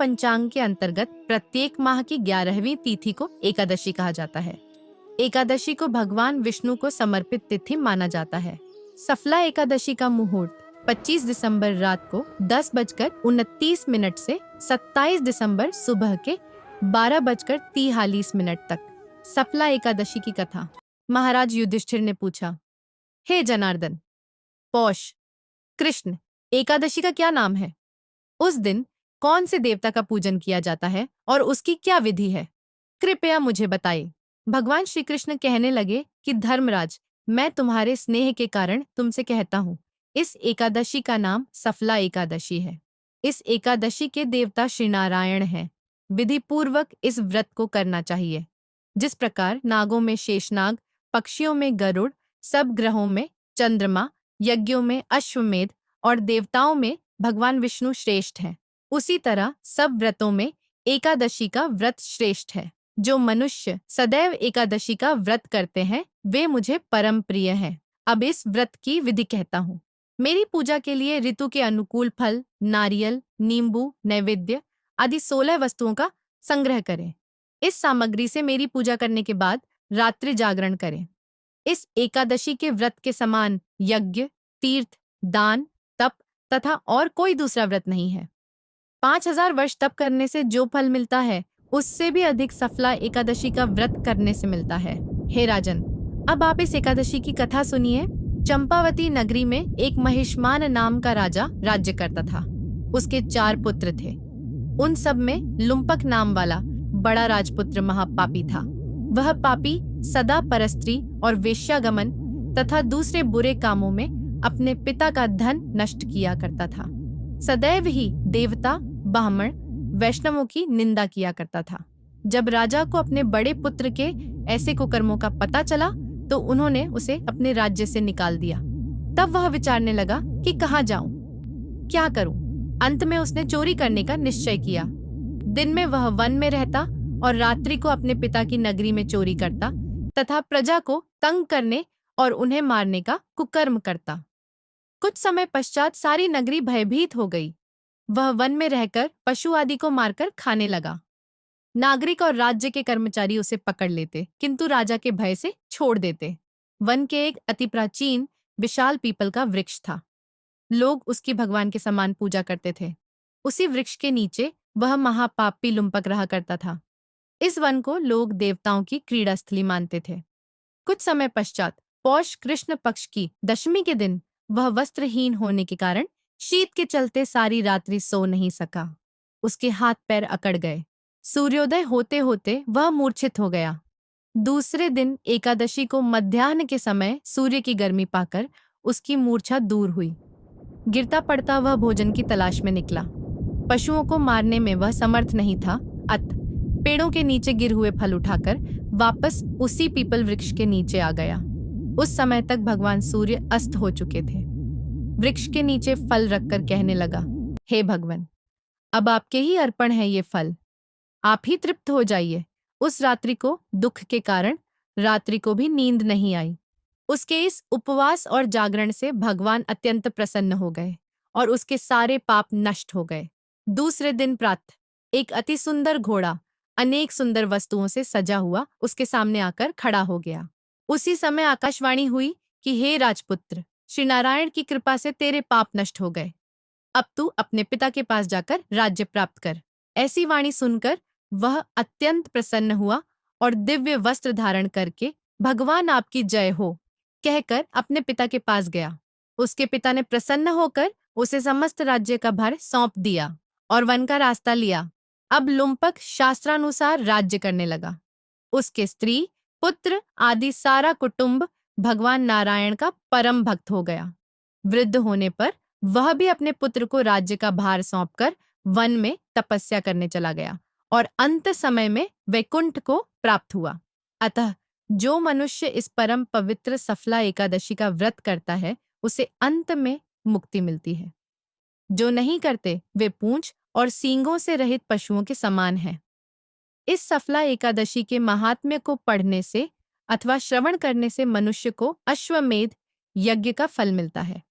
पंचांग के अंतर्गत प्रत्येक माह की 11वीं तिथि को एकादशी कहा जाता है। एकादशी को भगवान विष्णु को समर्पित तिथि माना जाता है। सफला एकादशी का मुहूर्त 25 दिसंबर रात को 10:29 से 27 दिसंबर सुबह के 12:43 तक। सफला एकादशी की कथा। महाराज युधिष्ठिर ने पूछा, हे जनार्दन, पौष कृष्ण एकादशी का क्या नाम है? उस दिन कौन से देवता का पूजन किया जाता है और उसकी क्या विधि है? कृपया मुझे बताइए। भगवान श्री कृष्ण कहने लगे कि धर्मराज, मैं तुम्हारे स्नेह के कारण तुमसे कहता हूँ, इस एकादशी का नाम सफला एकादशी है। इस एकादशी के देवता श्री नारायण हैं। विधि पूर्वक इस व्रत को करना चाहिए। जिस प्रकार नागों में शेषनाग, पक्षियों में गरुड़, सब ग्रहों में चंद्रमा, यज्ञों में अश्वमेध और देवताओं में भगवान विष्णु श्रेष्ठ हैं, उसी तरह सब व्रतों में एकादशी का व्रत श्रेष्ठ है। जो मनुष्य सदैव एकादशी का व्रत करते हैं वे मुझे परम प्रिय हैं। अब इस व्रत की विधि कहता हूँ। मेरी पूजा के लिए ऋतु के अनुकूल फल, नारियल, नींबू, नैवेद्य आदि 16 वस्तुओं का संग्रह करें। इस सामग्री से मेरी पूजा करने के बाद रात्रि जागरण करें। इस एकादशी के व्रत के समान यज्ञ, तीर्थ, दान, तप तथा और कोई दूसरा व्रत नहीं है। 5000 वर्ष तप करने से जो फल मिलता है उससे भी अधिक सफला एकादशी का व्रत करने से मिलता है। हे राजन, अब आप इस एकादशी की कथा सुनिए। चंपावती नगरी में एक महिष्मान नाम का राजा राज्य करता था। उसके 4 पुत्र थे। उन सब में लुम्पक नाम वाला बड़ा राजपुत्र महापापी था। वह पापी सदा परस्त्री और वेश्यागमन तथा दूसरे बुरे कामों में अपने पिता का धन नष्ट किया करता था। सदैव ही देवता, ब्राह्मण, वैष्णवों की निंदा किया करता था। जब राजा को अपने बड़े पुत्र के ऐसे कुकर्मों का पता चला तो उन्होंने उसे अपने राज्य से निकाल दिया। तब वह विचारने लगा कि कहाँ जाऊं, क्या करूं। अंत में उसने चोरी करने का निश्चय किया। दिन में वह वन में रहता और रात्रि को अपने पिता की नगरी में चोरी करता तथा प्रजा को तंग करने और उन्हें मारने का कुकर्म करता। कुछ समय पश्चात सारी नगरी भयभीत हो गई। वह वन में रहकर पशु आदि को मारकर खाने लगा। नागरिक और राज्य के कर्मचारी उसे पकड़ लेते किंतु राजा के भय से छोड़ देते। वन के एक अति प्राचीन विशाल पीपल का वृक्ष था। लोग उसकी भगवान के समान पूजा करते थे। उसी वृक्ष के नीचे वह महापापी लुम्पक रहा करता था। इस वन को लोग देवताओं की क्रीड़ा स्थली मानते थे। कुछ समय पश्चात पौष कृष्ण पक्ष की दशमी के दिन वह वस्त्रहीन होने के कारण शीत के चलते सारी रात्रि सो नहीं सका। उसके हाथ पैर अकड़ गए। सूर्योदय होते होते वह मूर्छित हो गया। दूसरे दिन एकादशी को मध्याह्न के समय सूर्य की गर्मी पाकर उसकी मूर्छा दूर हुई। गिरता पड़ता वह भोजन की तलाश में निकला। पशुओं को मारने में वह समर्थ नहीं था, अतः पेड़ों के नीचे गिर हुए फल उठाकर वापस उसी पीपल वृक्ष के नीचे आ गया। उस समय तक भगवान सूर्य अस्त हो चुके थे। वृक्ष के नीचे फल रखकर कहने लगा, हे भगवान, अब आपके ही अर्पण है ये फल, आप ही तृप्त हो जाइए। उस रात्रि को दुख के कारण रात्रि को भी नींद नहीं आई। उसके इस उपवास और जागरण से भगवान अत्यंत प्रसन्न हो गए और उसके सारे पाप नष्ट हो गए। दूसरे दिन प्रातः एक अति सुंदर घोड़ा अनेक सुंदर वस्तुओं से सजा हुआ उसके सामने आकर खड़ा हो गया। उसी समय आकाशवाणी हुई कि हे राजपुत्र, श्री नारायण की कृपा से तेरे पाप नष्ट हो गए। अब तू अपने पिता के पास जाकर राज्य प्राप्त कर। ऐसी वाणी सुनकर वह अत्यंत प्रसन्न हुआ और दिव्य वस्त्र धारण करके भगवान आपकी जय हो कहकर अपने पिता के पास गया। उसके पिता ने प्रसन्न होकर उसे समस्त राज्य का भार सौंप दिया और वन का रास्ता लिया। अब लुम्पक शास्त्रानुसार राज्य करने लगा। उसके स्त्री, पुत्र आदि सारा कुटुंब भगवान नारायण का परम भक्त हो गया। वृद्ध होने पर वह भी अपने पुत्र को राज्य का भार सौंपकर वन में तपस्या करने चला गया और अंत समय में वैकुंठ को प्राप्त हुआ। अतः जो मनुष्य इस परम पवित्र सफला एकादशी का व्रत करता है उसे अंत में मुक्ति मिलती है। जो नहीं करते वे पूंछ और सींगों से रहित पशुओं के समान हैं। इस सफला एकादशी के महात्म्य को पढ़ने से अथवा श्रवण करने से मनुष्य को अश्वमेध यज्ञ का फल मिलता है।